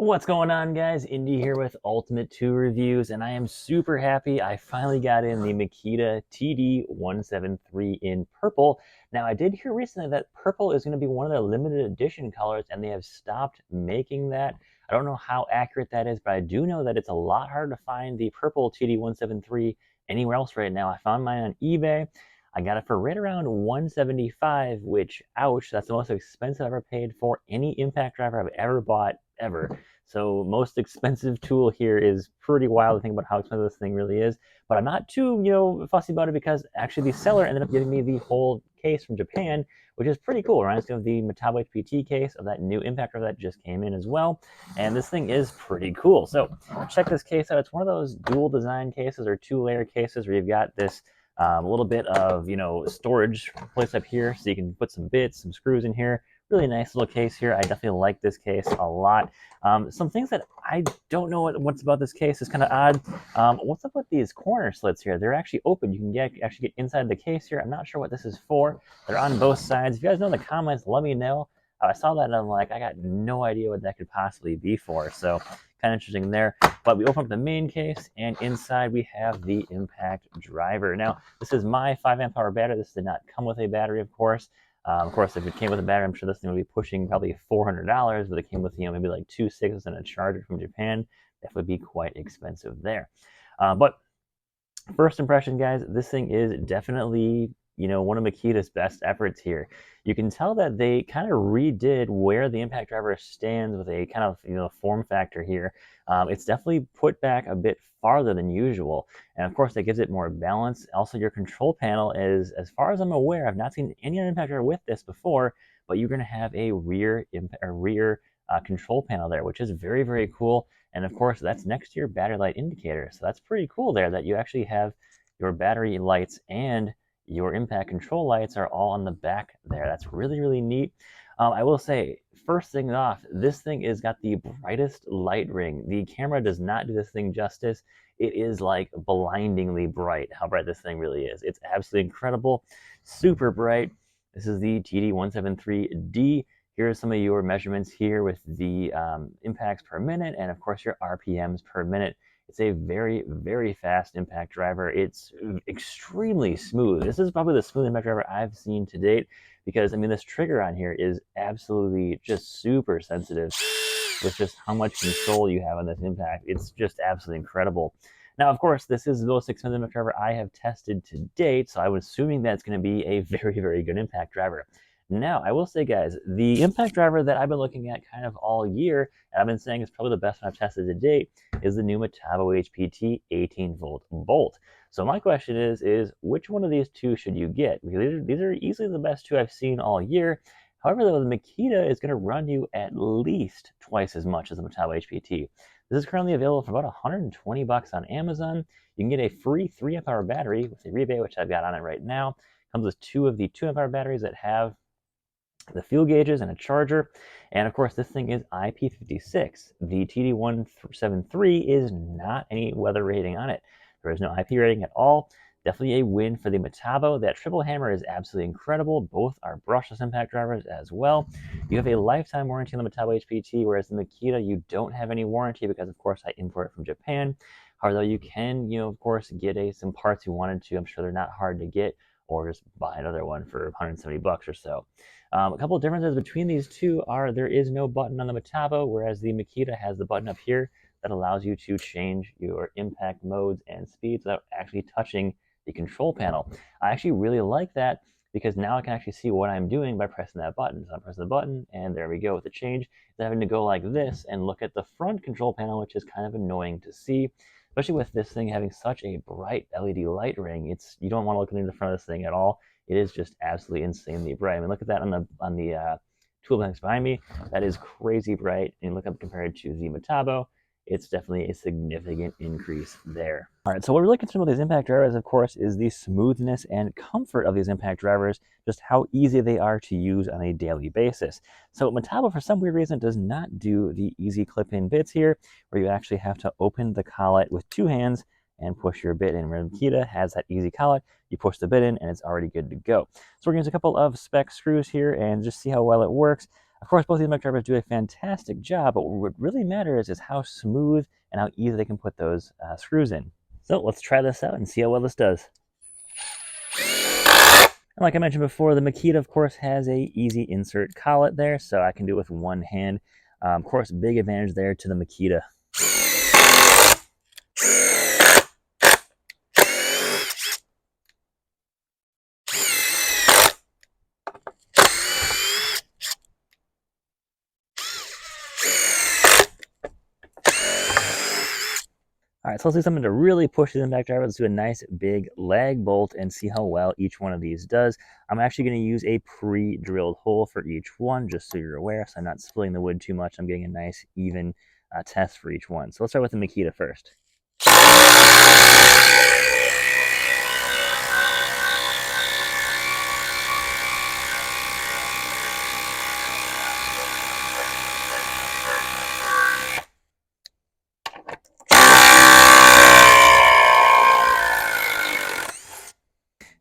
What's going on, guys? Indy here with Ultimate 2 Reviews, and I am super happy I finally got in the Makita TD173 in purple. Now, I did hear recently that purple is going to be one of their limited edition colors, and they have stopped making that. I don't know how accurate that is, but I do know that it's a lot harder to find the purple TD173 anywhere else right now. I found mine on eBay. I got it for right around 175, which, ouch, that's the most expensive I've ever paid for any impact driver I've ever bought, ever. So most expensive tool here is pretty wild to think about how expensive this thing really is. But I'm not too, fussy about it because actually the seller ended up giving me the whole case from Japan, which is pretty cool. Reminds me of the Metabo HPT case of that new impact driver that just came in as well. And this thing is pretty cool. So check this case out. It's one of those dual design cases or two-layer cases where you've got this a little bit of storage place up here, so you can put some bits, some screws in here. Really nice little case here. I definitely like this case a lot. Some things that I don't know what's about this case is kind of odd. What's up with these corner slits here? They're actually open. You can actually get inside the case here. I'm not sure what this is for. They're on both sides. If you guys know in the comments, let me know. I saw that and I'm like, I got no idea what that could possibly be for. So kind of interesting there. But we open up the main case, and inside we have the impact driver. Now, this is my 5 amp hour battery. This did not come with a battery, of course. Of course, if it came with a battery, I'm sure this thing would be pushing probably $400, but it came with, maybe like 2 6s and a charger from Japan. That would be quite expensive there. But first impression, guys, this thing is definitely, one of Makita's best efforts here. You can tell that they kind of redid where the impact driver stands with a kind of, form factor here. It's definitely put back a bit farther than usual. And of course, that gives it more balance. Also, your control panel is, as far as I'm aware, I've not seen any other impact driver with this before, but you're going to have a rear control panel there, which is very, very cool. And of course, that's next to your battery light indicator. So that's pretty cool there that you actually have your battery lights and your impact control lights are all on the back there. That's really, really neat. I will say, first thing off, this thing is got the brightest light ring. The camera does not do this thing justice. It is like blindingly bright how bright this thing really is. It's absolutely incredible, super bright. This is the TD173D. Here's some of your measurements here with the impacts per minute and of course your RPMs per minute. It's a very, very fast impact driver. It's extremely smooth. This is probably the smoothest impact driver I've seen to date because, this trigger on here is absolutely just super sensitive with just how much control you have on this impact. It's just absolutely incredible. Now, of course, this is the most expensive impact driver I have tested to date, so I was assuming that's going to be a very, very good impact driver. Now, I will say, guys, the impact driver that I've been looking at kind of all year, and I've been saying is probably the best one I've tested to date, is the new Metabo HPT 18-volt bolt. So my question is which one of these two should you get? Because these are easily the best two I've seen all year. However, though, the Makita is going to run you at least twice as much as the Metabo HPT. This is currently available for about 120 bucks on Amazon. You can get a free 3 amp hour battery with a rebate, which I've got on it right now. Comes with 2 of the 2 amp hour batteries that have the fuel gauges and a charger. And of course, this thing is IP56. The TD173 is not any weather rating on it. There is no IP rating at all. Definitely a win for the Metabo. That triple hammer is absolutely incredible. Both are brushless impact drivers as well. You have a lifetime warranty on the Metabo HPT, whereas the Makita, you don't have any warranty because, of course, I import it from Japan. However, you can, of course, get some parts you wanted to. I'm sure they're not hard to get, or just buy another one for 170 bucks or so. A couple of differences between these two are there is no button on the Metabo, whereas the Makita has the button up here that allows you to change your impact modes and speeds without actually touching the control panel. I actually really like that because now I can actually see what I'm doing by pressing that button. So I'm pressing the button, and there we go with the change. Instead of having to go like this and look at the front control panel, which is kind of annoying to see, especially with this thing having such a bright LED light ring. You don't want to look into the front of this thing at all. It is just absolutely insanely bright. Look at that on the toolbox behind me. That is crazy bright. And look up compared to the Metabo, it's definitely a significant increase there. All right, so what we're really concerned with these impact drivers, of course, is the smoothness and comfort of these impact drivers, just how easy they are to use on a daily basis. So Metabo, for some weird reason, does not do the easy clip-in bits here, where you actually have to open the collet with 2 hands and push your bit in. Where Makita has that easy collet, you push the bit in and it's already good to go. So we're going to use a couple of spec screws here and just see how well it works. Of course, both these impact drivers do a fantastic job, but what really matters is how smooth and how easy they can put those screws in. So let's try this out and see how well this does. And like I mentioned before, the Makita, of course, has a easy insert collet there, so I can do it with one hand. Of course, big advantage there to the Makita. All right, so let's do something to really push the impact driver. Let's do a nice big lag bolt and see how well each one of these does. I'm actually going to use a pre-drilled hole for each one, just so you're aware, so I'm not splitting the wood too much. I'm getting a nice even test for each one. So let's start with the Makita first.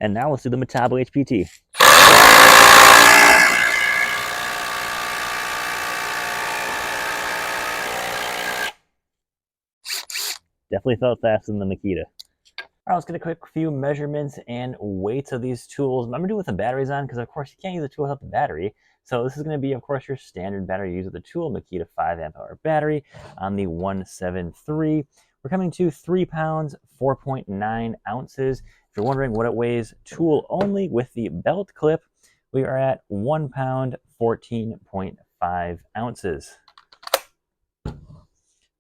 And now let's do the Metabo HPT. Definitely felt faster than the Makita. All right, let's get a quick few measurements and weights of these tools. I'm going to do it with the batteries on because, of course, you can't use a tool without the battery. So this is going to be, of course, your standard battery used with the tool, Makita 5 amp hour battery on the 173. We're coming to 3 pounds, 4.9 ounces. If you're wondering what it weighs, tool only with the belt clip, we are at 1 pound, 14.5 ounces.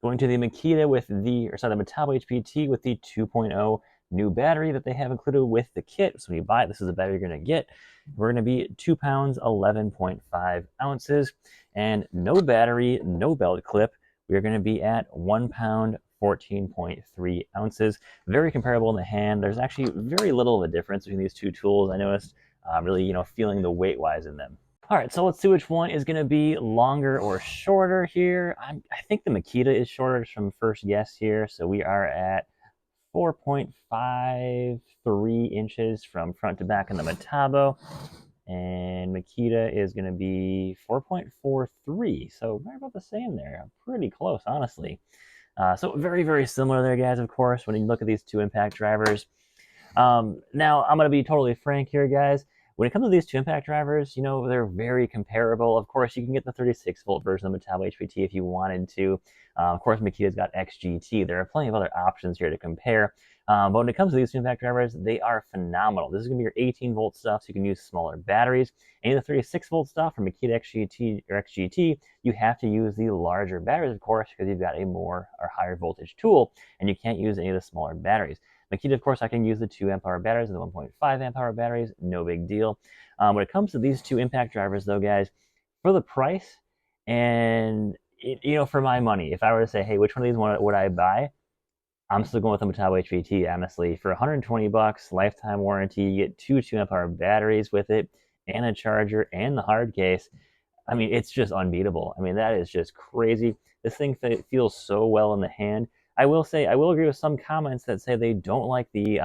Going to the Makita with the Metabo HPT with the 2.0 new battery that they have included with the kit. So when you buy it, this is the battery you're going to get. We're going to be 2 pounds, 11.5 ounces. And no battery, no belt clip, we're going to be at 1 pound, 14.3 ounces. Very comparable in the hand. There's actually very little of a difference between these two tools. I noticed really, feeling the weight-wise in them. All right, so let's see which one is going to be longer or shorter here. I think the Makita is shorter from first guess here. So we are at 4.53 inches from front to back in the Metabo. And Makita is going to be 4.43. So right about the same there. Pretty close, honestly. So very, very similar there, guys, of course, when you look at these two impact drivers. Now, I'm going to be totally frank here, guys. When it comes to these two impact drivers, they're very comparable. Of course, you can get the 36-volt version of the Metabo HPT if you wanted to. Of course, Makita's got XGT. There are plenty of other options here to compare. But when it comes to these two impact drivers, they are phenomenal. This is going to be your 18-volt stuff, so you can use smaller batteries. Any of the 36-volt stuff from Makita XGT, you have to use the larger batteries, of course, because you've got a more or higher voltage tool, and you can't use any of the smaller batteries. Makita, of course, I can use the 2 amp hour batteries and the 1.5 amp hour batteries, no big deal. When it comes to these two impact drivers, though, guys, for the price and for my money, if I were to say, hey, which one of these would I buy? I'm still going with the Metabo HPT, honestly. For 120 bucks, lifetime warranty, you get two 2 amp hour batteries with it, and a charger, and the hard case. I mean, it's just unbeatable. I mean, that is just crazy. This thing feels so well in the hand. I will agree with some comments that say they don't like the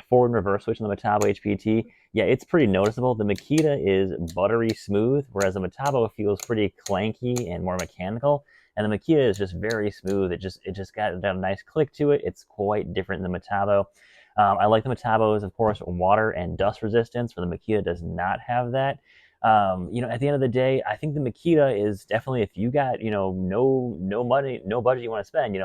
forward and reverse switch on the Metabo HPT. Yeah, it's pretty noticeable. The Makita is buttery smooth, whereas the Metabo feels pretty clanky and more mechanical. And the Makita is just very smooth. It just got a nice click to it. It's quite different than the Metabo. I like the Metabo's, of course, water and dust resistance, where the Makita does not have that. At the end of the day, I think the Makita is definitely, if you got, no money, no budget you want to spend,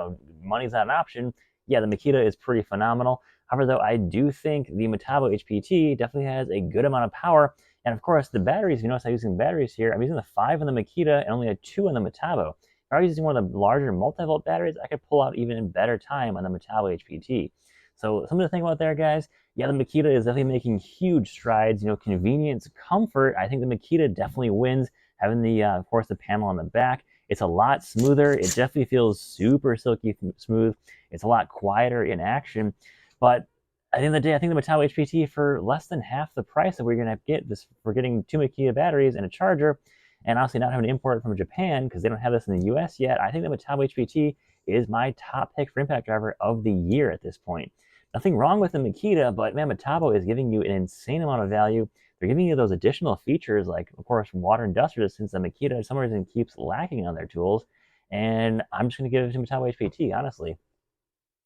money's not an option. Yeah, the Makita is pretty phenomenal. However, though, I do think the Metabo HPT definitely has a good amount of power. And of course, the batteries, you notice I'm using batteries here. I'm using the 5 on the Makita and only a 2 on the Metabo. If I was using one of the larger multi-volt batteries, I could pull out even better time on the Metabo HPT. So something to think about there, guys. Yeah, the Makita is definitely making huge strides. Convenience, comfort. I think the Makita definitely wins. Having the, of course, the panel on the back. It's a lot smoother. It definitely feels super silky smooth. It's a lot quieter in action. But at the end of the day, I think the Metabo HPT, for less than half the price that we're going to get this, we're getting 2 Makita batteries and a charger, and obviously not having to import it from Japan because they don't have this in the US yet. I think the Metabo HPT is my top pick for impact driver of the year at this point. Nothing wrong with the Makita, but man, Metabo is giving you an insane amount of value. they're giving you those additional features, like, of course, water and dust resistance that Makita, for some reason, keeps lacking on their tools. And I'm just going to give it to Metabo HPT, honestly.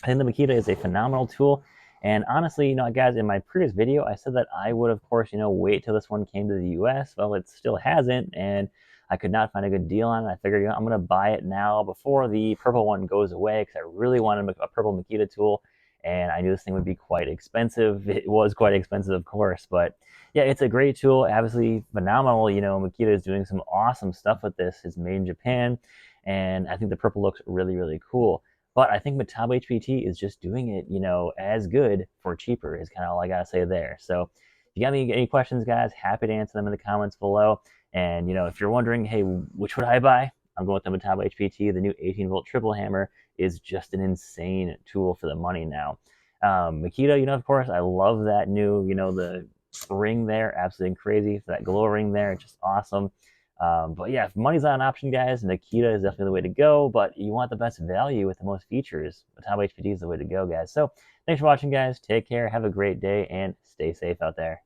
I think the Makita is a phenomenal tool. And honestly, guys, in my previous video, I said that I would, of course, wait till this one came to the US. Well, it still hasn't, and I could not find a good deal on it. I figured, I'm going to buy it now before the purple one goes away, because I really wanted a purple Makita tool, and I knew this thing would be quite expensive. It was quite expensive, of course, but yeah, it's a great tool, obviously phenomenal. Makita is doing some awesome stuff with this. It's made in Japan, and I think the purple looks really, really cool. But I think Metabo HPT is just doing it, as good for cheaper is kind of all I gotta say there. So if you got any questions, guys, happy to answer them in the comments below. And if you're wondering, hey, which would I buy? I'm going with the Metabo HPT. The new 18-volt triple hammer is just an insane tool for the money now. Makita, of course, I love that new, the ring there, absolutely crazy. For that glow ring there, just awesome. But yeah, if money's not an option, guys, Makita is definitely the way to go. But you want the best value with the most features, Metabo HPT is the way to go, guys. So thanks for watching, guys. Take care, have a great day, and stay safe out there.